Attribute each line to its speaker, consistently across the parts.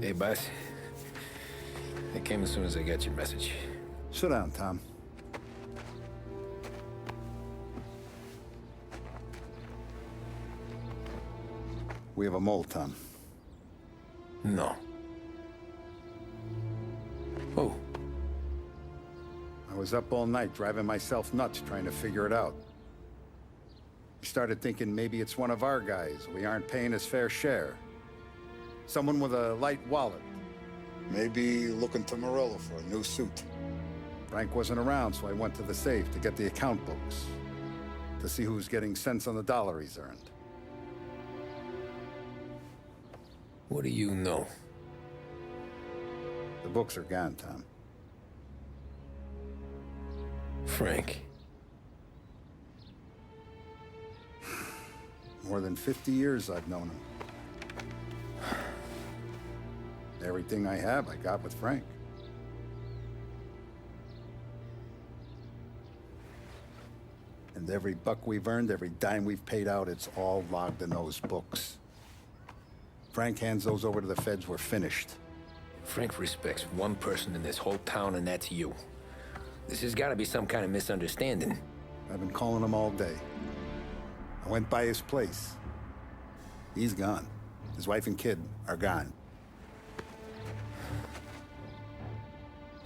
Speaker 1: Hey, boss. I came as soon as I got your message.
Speaker 2: Sit down, Tom. We have a mole, Tom.
Speaker 1: No. Oh.
Speaker 2: I was up all night driving myself nuts trying to figure it out. I started thinking maybe it's one of our guys. We aren't paying his fair share. Someone with a light wallet. Maybe looking to Morello for a new suit. Frank wasn't around, so I went to the safe to get the account books. To see who's getting cents on the dollar he's earned.
Speaker 1: What do you know?
Speaker 2: The books are gone, Tom.
Speaker 1: Frank.
Speaker 2: More than 50 years I've known him. Everything I have, I got with Frank. And every buck we've earned, every dime we've paid out, it's all logged in those books. Frank hands those over to the feds, we're finished.
Speaker 1: Frank respects one person in this whole town, and that's you. This has got to be some kind of misunderstanding.
Speaker 2: I've been calling him all day. I went by his place. He's gone. His wife and kid are gone.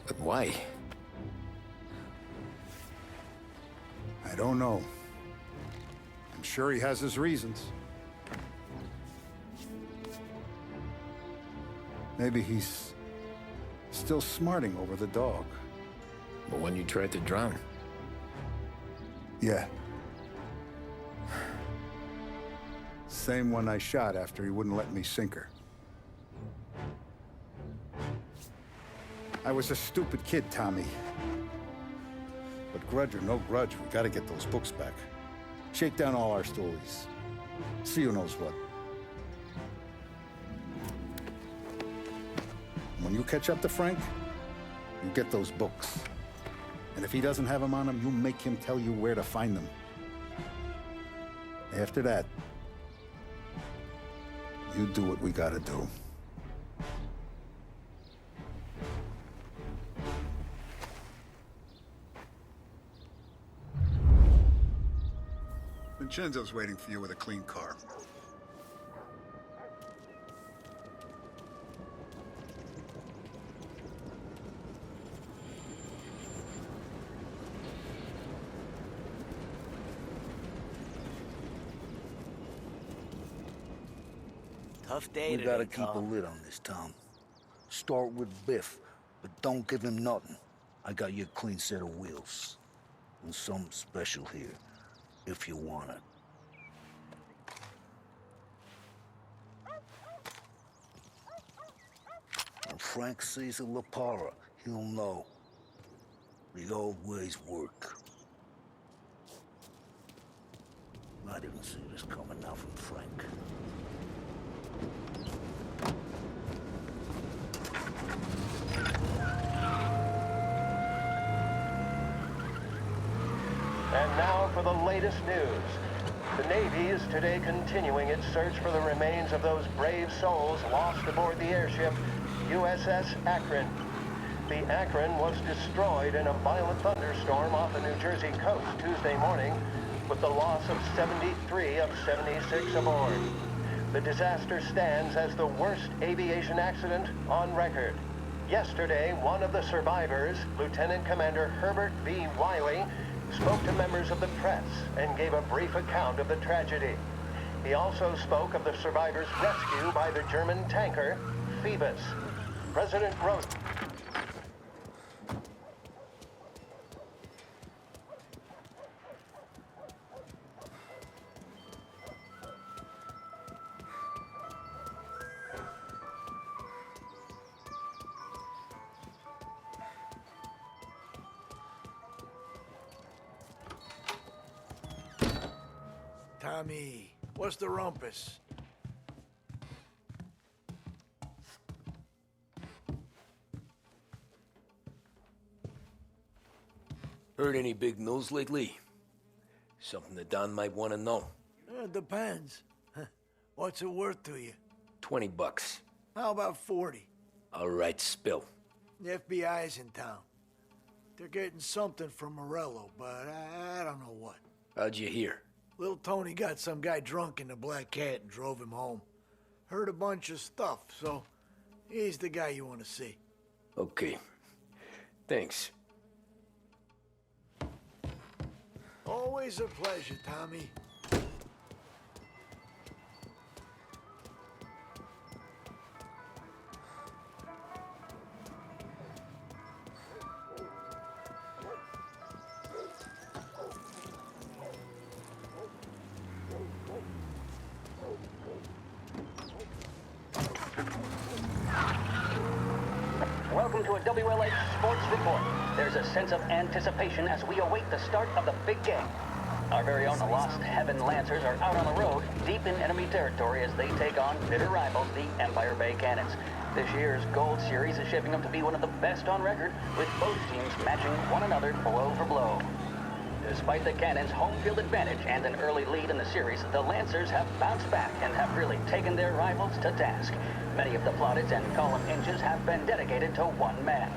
Speaker 1: But why?
Speaker 2: I don't know. I'm sure he has his reasons. Maybe he's still smarting over the dog.
Speaker 1: The one you tried to drown?
Speaker 2: Yeah. Same one I shot after he wouldn't let me sink her. I was a stupid kid, Tommy. But grudge or no grudge, we gotta get those books back. Shake down all our stories. See who knows what. When you catch up to Frank, you get those books. And if he doesn't have them on him, you make him tell you where to find them. After that, you do what we gotta do. Vincenzo's waiting for you with a clean car.
Speaker 3: Tough day
Speaker 4: We
Speaker 3: today,
Speaker 4: gotta keep a
Speaker 3: Tom.
Speaker 4: lid on this, Tom. Start with Biff, but don't give him nothing. I got you a clean set of wheels. And something special here, if you want it. When Frank sees a La Parra, he'll know. The old ways work. Not even see this coming now from Frank.
Speaker 5: And now for the latest news. The Navy is today continuing its search for the remains of those brave souls lost aboard the airship USS Akron. The Akron was destroyed in a violent thunderstorm off the New Jersey coast Tuesday morning, with the loss of 73 of 76 aboard. The disaster stands as the worst aviation accident on record. Yesterday, one of the survivors, Lieutenant Commander Herbert V. Wiley, spoke to members of the press and gave a brief account of the tragedy. He also spoke of the survivors' rescue by the German tanker, Phoebus. President wrote...
Speaker 3: Tommy, what's the rumpus?
Speaker 1: Heard any big news lately? Something that Don might want to know.
Speaker 3: Depends. What's it worth to you?
Speaker 1: $20.
Speaker 3: How about 40?
Speaker 1: All right, spill.
Speaker 3: The FBI's in town. They're getting something from Morello, but I don't know what.
Speaker 1: How'd you hear?
Speaker 3: Little Tony got some guy drunk in the Black Cat and drove him home. Heard a bunch of stuff, so he's the guy you want to see.
Speaker 1: Okay. Thanks.
Speaker 3: Always a pleasure, Tommy.
Speaker 6: Welcome to a WLH Sports Report. There's a sense of anticipation as we await the start of the big game. Our very own Lost Heaven Lancers are out on the road, deep in enemy territory as they take on bitter rivals, the Empire Bay Cannons. This year's Gold Series is shaping up to be one of the best on record, with both teams matching one another blow for blow. Despite the Cannons' home field advantage and an early lead in the series, the Lancers have bounced back and have really taken their rivals to task. Many of the plaudits and column inches have been dedicated to one man.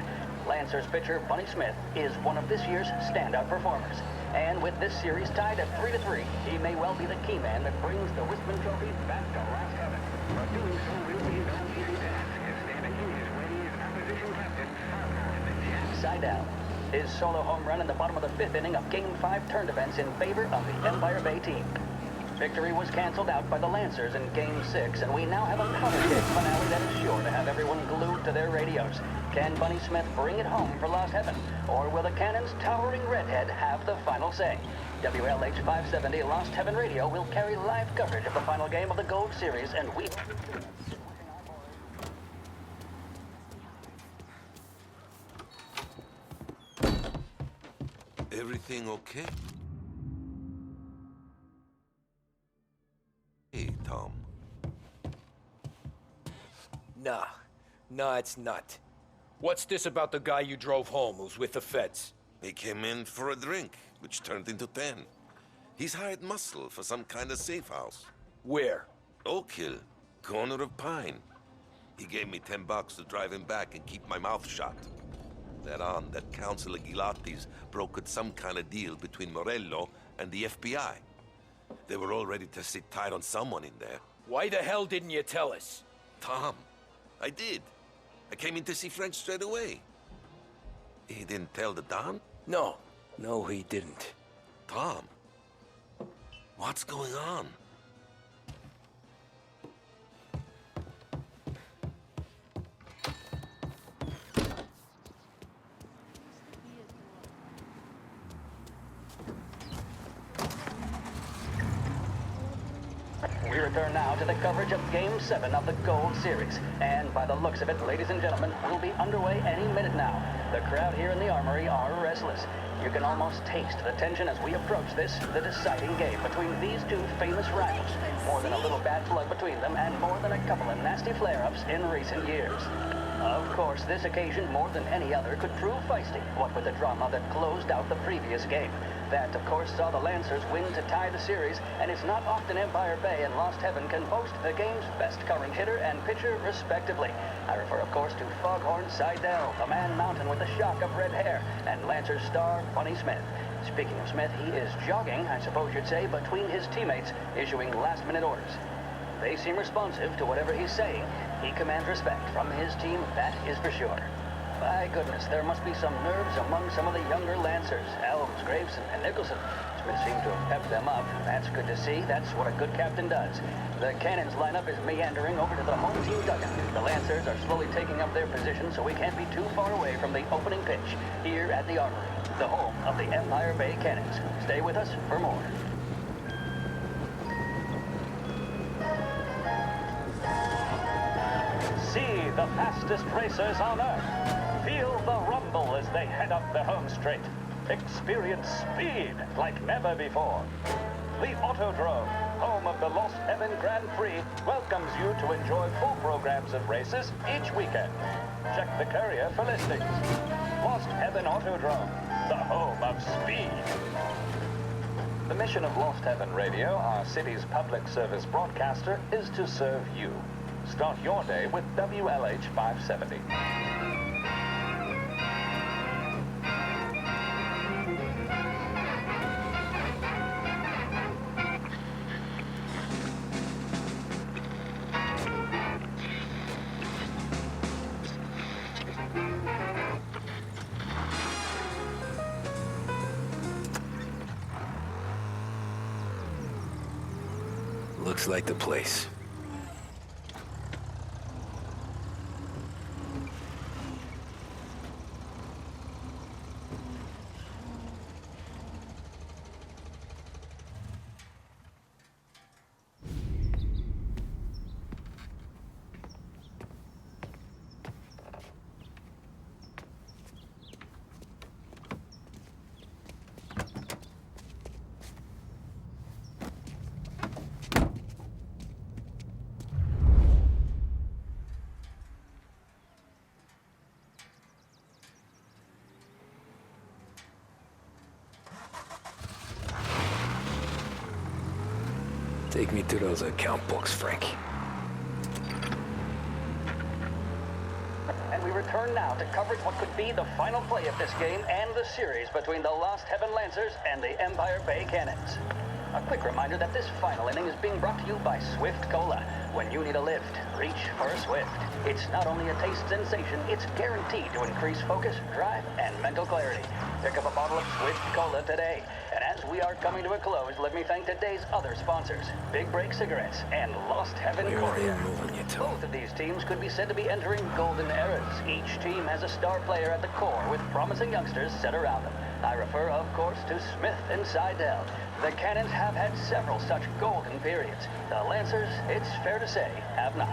Speaker 6: Lancers pitcher Bunny Smith is one of this year's standout performers. And with this series tied at 3-3, he may well be the key man that brings the Wistman Trophy back to Last Heaven. But doing so will be no easy task, as standing in his way is opposition captain Seidel. His solo home run in the bottom of the fifth inning of Game 5 turned events in favor of the Empire Bay team. Victory was canceled out by the Lancers in Game 6, and we now have a power-hit finale that is sure to have everyone glued to their radios. Can Bunny Smith bring it home for Lost Heaven, or will the Cannon's towering redhead have the final say? WLH 570 Lost Heaven Radio will carry live coverage of the final game of the Gold Series, and we...
Speaker 7: Everything okay? Hey, Tom.
Speaker 1: Nah, it's not. What's this about the guy you drove home who's with the feds?
Speaker 7: He came in for a drink, which turned into 10. He's hired muscle for some kind of safe house.
Speaker 1: Where?
Speaker 7: Oak Hill, corner of Pine. He gave me $10 to drive him back and keep my mouth shut. That on, that Councilor Gilatti's brokered some kind of deal between Morello and the FBI. They were all ready to sit tight on someone in there.
Speaker 1: Why the hell didn't you tell us?
Speaker 7: Tom, I did. I came in to see French straight away. He didn't tell the Don?
Speaker 1: No, he didn't.
Speaker 7: Tom, what's going on?
Speaker 6: We return now to the coverage of Game 7 of the Gold Series. And by the looks of it, ladies and gentlemen, we'll be underway any minute now. The crowd here in the Armory are restless. You can almost taste the tension as we approach this, the deciding game between these two famous rivals. More than a little bad blood between them, and more than a couple of nasty flare-ups in recent years. Of course, this occasion, more than any other, could prove feisty, what with the drama that closed out the previous game. That, of course, saw the Lancers win to tie the series, and it's not often Empire Bay and Lost Heaven can boast the game's best current hitter and pitcher, respectively. I refer, of course, to Foghorn Seidel, the man mountain with the shock of red hair, and Lancers star Bunny Smith. Speaking of Smith, he is jogging, I suppose you'd say, between his teammates, issuing last-minute orders. They seem responsive to whatever he's saying. He commands respect from his team, that is for sure. My goodness, there must be some nerves among some of the younger Lancers. Elms, Grayson, and Nicholson. Smith seemed to have pepped them up. That's good to see. That's what a good captain does. The Cannons lineup is meandering over to the home team dugout. The Lancers are slowly taking up their position, so we can't be too far away from the opening pitch here at the Armory, the home of the Empire Bay Cannons. Stay with us for more. See the fastest racers on Earth. Feel the rumble as they head up the home straight. Experience speed like never before. The Autodrome, home of the Lost Heaven Grand Prix, welcomes you to enjoy full programs of races each weekend. Check the courier for listings. Lost Heaven Autodrome, the home of speed. The mission of Lost Heaven Radio, our city's public service broadcaster, is to serve you. Start your day with WLH 570.
Speaker 1: Looks like the place. Take me to those account books, Frank.
Speaker 6: And we return now to coverage what could be the final play of this game and the series between the Lost Heaven Lancers and the Empire Bay Cannons. A quick reminder that this final inning is being brought to you by Swift Cola. When you need a lift, reach for a Swift. It's not only a taste sensation, it's guaranteed to increase focus, drive, and mental clarity. Pick up a bottle of Swift Cola today. And as we are coming to a close, let me thank today's other sponsors, Big Break Cigarettes and Lost Heaven
Speaker 1: Where are they
Speaker 6: Courier.
Speaker 1: moving you to?
Speaker 6: Both of these teams could be said to be entering golden eras. Each team has a star player at the core with promising youngsters set around them. I refer, of course, to Smith and Seidel. The Cannons have had several such golden periods. The Lancers, it's fair to say, have not.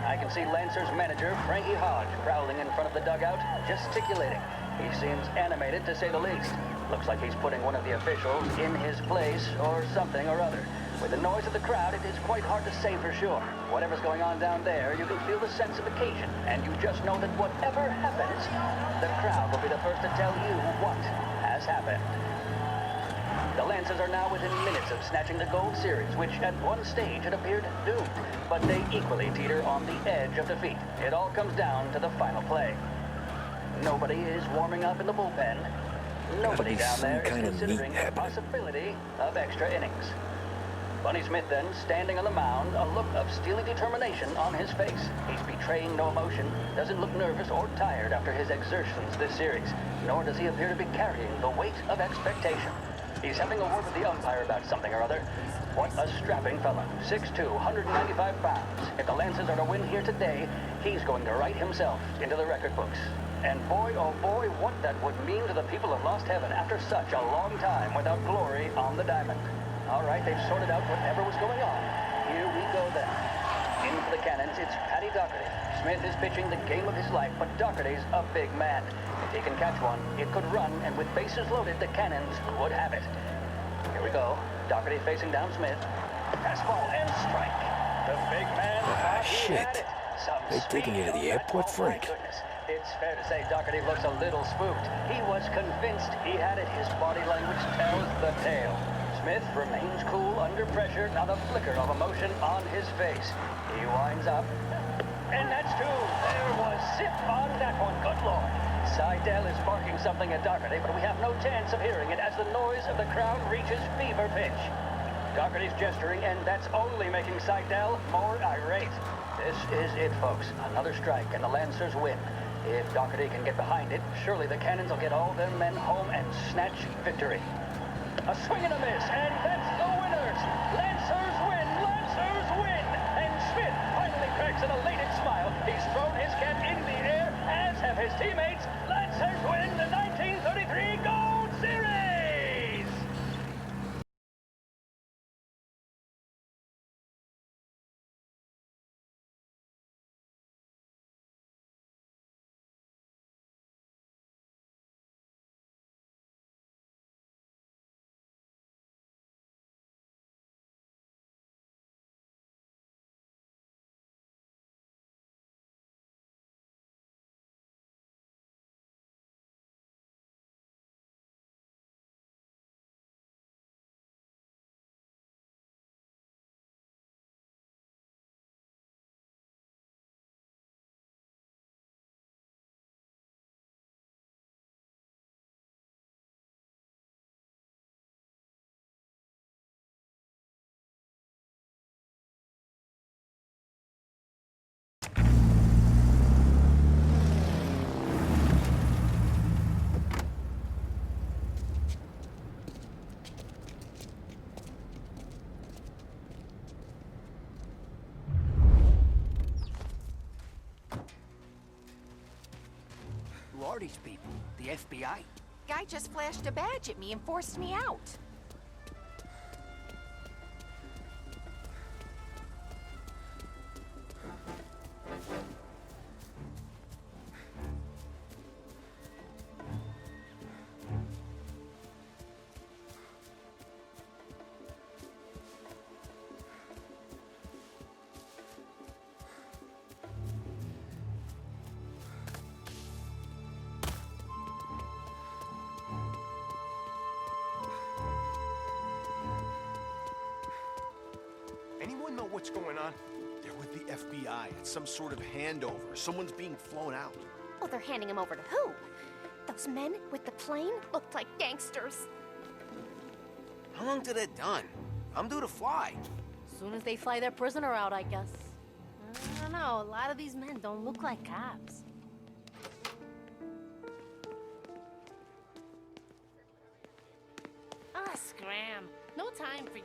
Speaker 6: I can see Lancers manager Frankie Hodge prowling in front of the dugout, gesticulating. He seems animated, to say the least. Looks like he's putting one of the officials in his place or something or other. With the noise of the crowd, it is quite hard to say for sure. Whatever's going on down there, you can feel the sense of occasion, and you just know that whatever happens, the crowd will be the first to tell you what has happened. The Lancers are now within minutes of snatching the Gold Series, which at one stage had appeared doomed, but they equally teeter on the edge of defeat. It all comes down to the final play. Nobody is warming up in the bullpen. Nobody down there is considering the possibility of extra innings. Bunny Smith then, standing on the mound, a look of steely determination on his face. He's betraying no emotion, doesn't look nervous or tired after his exertions this series, nor does he appear to be carrying the weight of expectation. He's having a word with the umpire about something or other. What a strapping fella. 6'2", 195 pounds. If the Lancers are to win here today, he's going to write himself into the record books. And boy, oh boy, what that would mean to the people of Lost Heaven after such a long time without glory on the diamond. All right, they've sorted out whatever was going on. Here we go then. In for the Cannons, it's Paddy Doherty. Smith is pitching the game of his life, but Doherty's a big man. If he can catch one, it could run, and with bases loaded, the Cannons would have it. Here we go. Doherty facing down Smith. Fastball and strike. The big man thought he had it.
Speaker 1: They're taking you to the airport, Frank.
Speaker 6: Goodness. It's fair to say Doherty looks a little spooked. He was convinced he had it. His body language tells the tale. Smith remains cool under pressure, not a flicker of emotion on his face. He winds up. And that's two. There was zip on that one. Good Lord. Seidel is barking something at Doherty, but we have no chance of hearing it as the noise of the crowd reaches fever pitch. Doherty's gesturing, and that's only making Seidel more irate. This is it, folks. Another strike, and the Lancers win. If Doherty can get behind it, surely the Cannons will get all their men home and snatch victory. A swing and a miss, and that's the winners! Lancers win! Lancers win! And Smith finally cracks an elated smile. He's thrown his cap in the air, as have his teammates. Lancers win the 1933 Gold Series!
Speaker 8: these people? The FBI?
Speaker 9: Guy just flashed a badge at me and forced me out.
Speaker 10: Anyone know what's going on? They're with the FBI. It's some sort of handover. Someone's being flown out.
Speaker 11: Oh, they're handing him over to who? Those men with the plane looked like gangsters.
Speaker 10: How long till they're done? I'm due to fly.
Speaker 12: Soon as they fly their prisoner out, I guess. I don't know, a lot of these men don't look like cops. Ah, scram. No time for you.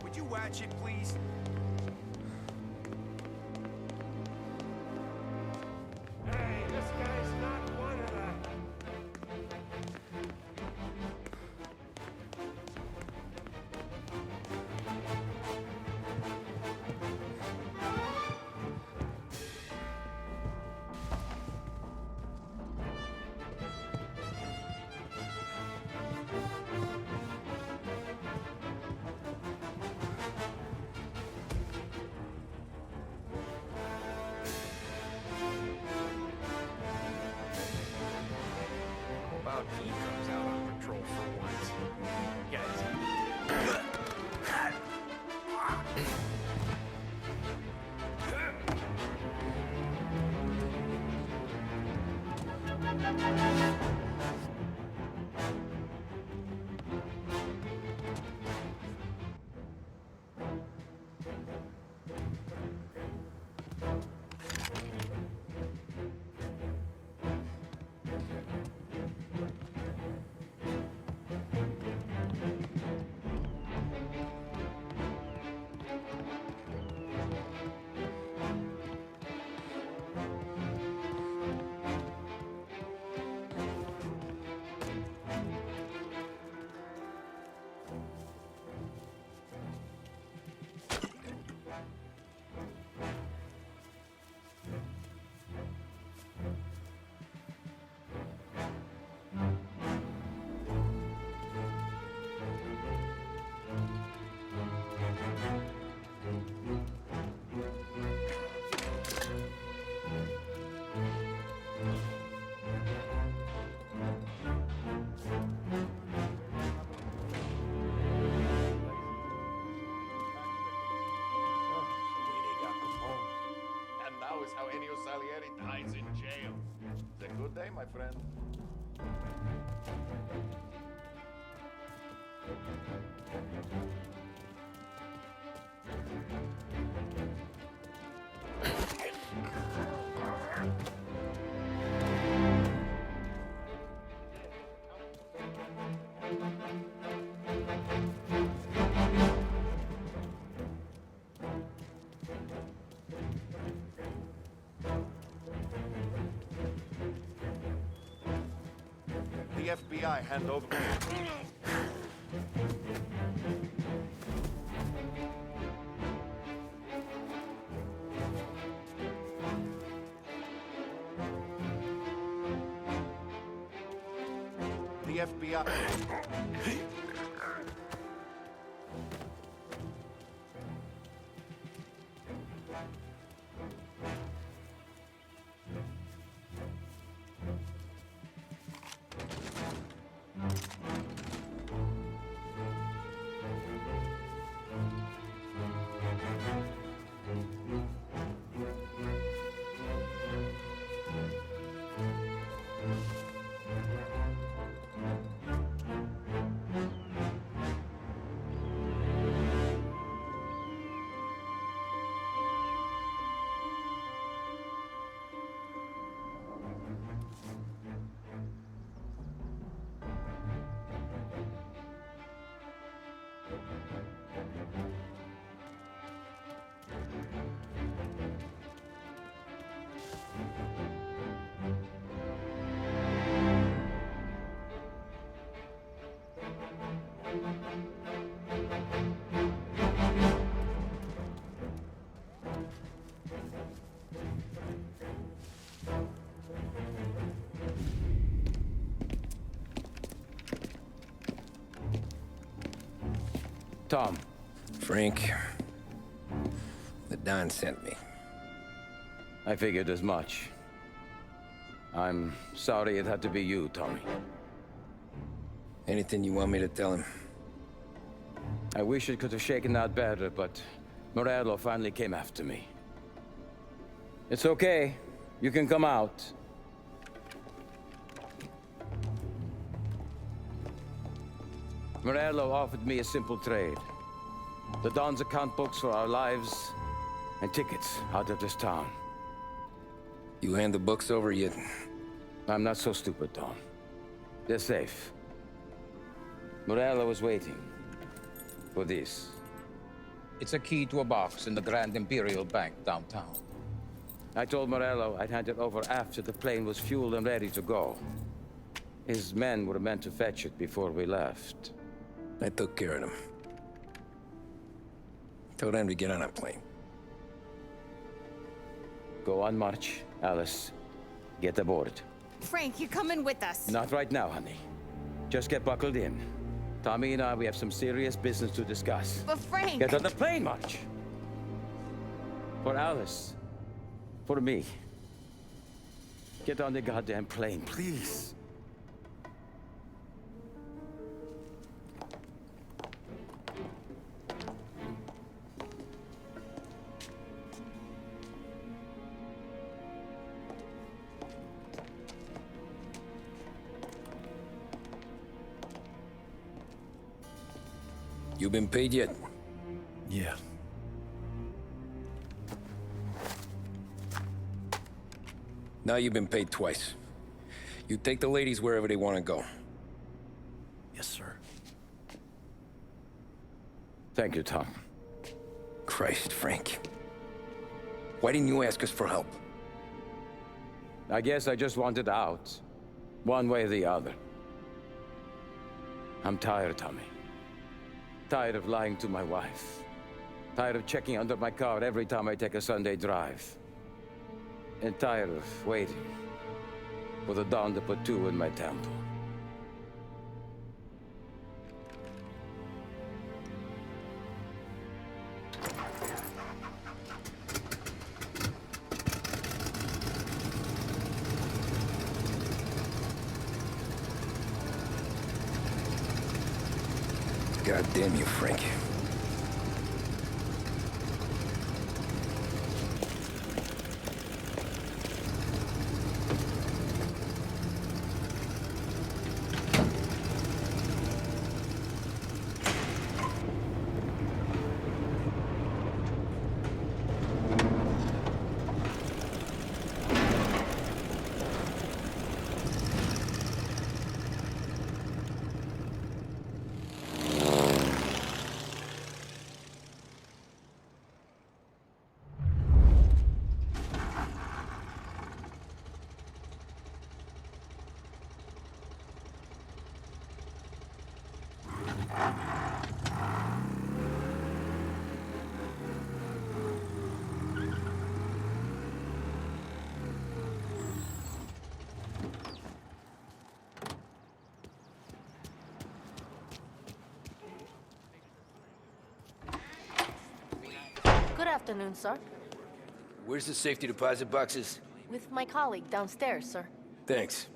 Speaker 10: Would you watch it, please?
Speaker 13: Hey, this guy's not one of them.
Speaker 8: How about he comes out on patrol for once? Guys.
Speaker 14: How Ennio Salieri dies in jail. It's a good day, my friend. The FBI hand over. The FBI.
Speaker 15: Tom.
Speaker 1: Frank. The Don sent me.
Speaker 15: I figured as much. I'm sorry it had to be you, Tommy.
Speaker 1: Anything you want me to tell him?
Speaker 15: I wish it could have shaken out better, but Morello finally came after me. It's okay. You can come out. Morello offered me a simple trade. The Don's account books for our lives and tickets out of this town.
Speaker 1: You hand the books over yet?
Speaker 15: I'm not so stupid, Don. They're safe. Morello was waiting for this. It's a key to a box in the Grand Imperial Bank downtown. I told Morello I'd hand it over after the plane was fueled and ready to go. His men were meant to fetch it before we left.
Speaker 1: I took care of them. Told them to get on a plane.
Speaker 15: Go on, March. Alice, get aboard.
Speaker 9: Frank, you're coming with us.
Speaker 15: Not right now, honey. Just get buckled in. Tommy and I, we have some serious business to discuss.
Speaker 9: But Frank...
Speaker 15: Get on the plane, March! For Alice. For me. Get on the goddamn plane, please.
Speaker 1: You been paid yet?
Speaker 10: Yeah.
Speaker 1: Now you've been paid twice. You take the ladies wherever they want to go.
Speaker 10: Yes, sir.
Speaker 15: Thank you, Tom.
Speaker 1: Christ, Frank. Why didn't you ask us for help?
Speaker 15: I guess I just wanted out. One way or the other. I'm tired, Tommy. Tired of lying to my wife. Tired of checking under my car every time I take a Sunday drive. And tired of waiting for the dawn to put two in my temple.
Speaker 1: God damn you, Frank.
Speaker 12: Good afternoon, sir.
Speaker 1: Where's the safety deposit boxes?
Speaker 12: With my colleague downstairs, sir.
Speaker 1: Thanks.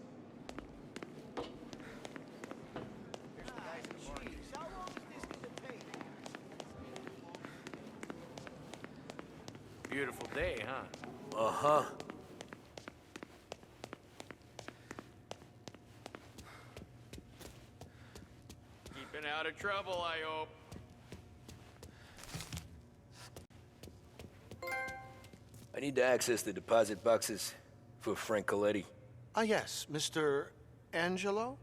Speaker 8: Beautiful day, huh?
Speaker 1: Uh-huh.
Speaker 8: Keeping out of trouble, I hope.
Speaker 1: I need to access the deposit boxes for Frank Coletti.
Speaker 10: Ah, yes, Mr. Angelo?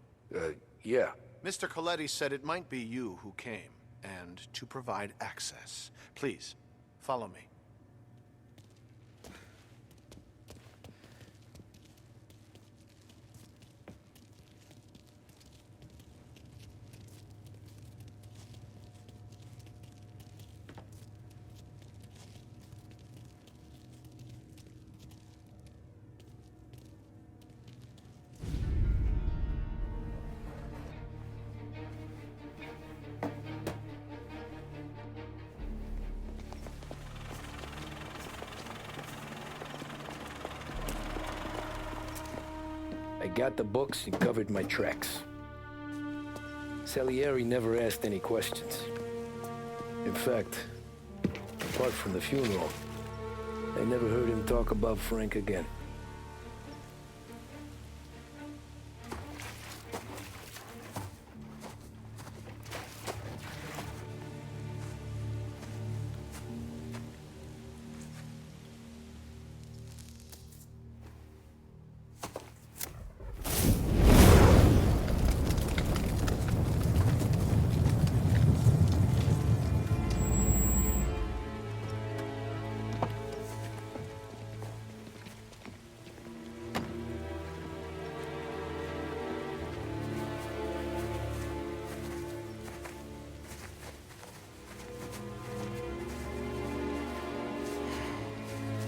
Speaker 1: Yeah.
Speaker 10: Mr. Coletti said it might be you who came, and to provide access. Please, follow me.
Speaker 1: I got the books and covered my tracks. Salieri never asked any questions. In fact, apart from the funeral, I never heard him talk about Frank again.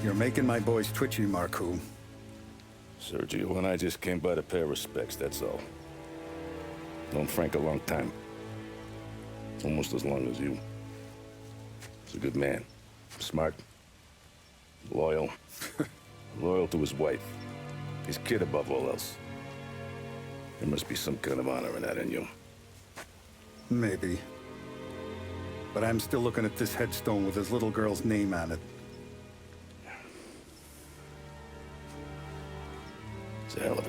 Speaker 2: You're making my boys twitchy, Marku.
Speaker 16: Sergio and I just came by to pay respects, that's all. Known Frank a long time. Almost as long as you. He's a good man. Smart. Loyal. Loyal to his wife. His kid above all else. There must be some kind of honor in that in you.
Speaker 2: Maybe. But I'm still looking at this headstone with his little girl's name on it.
Speaker 16: It's a hell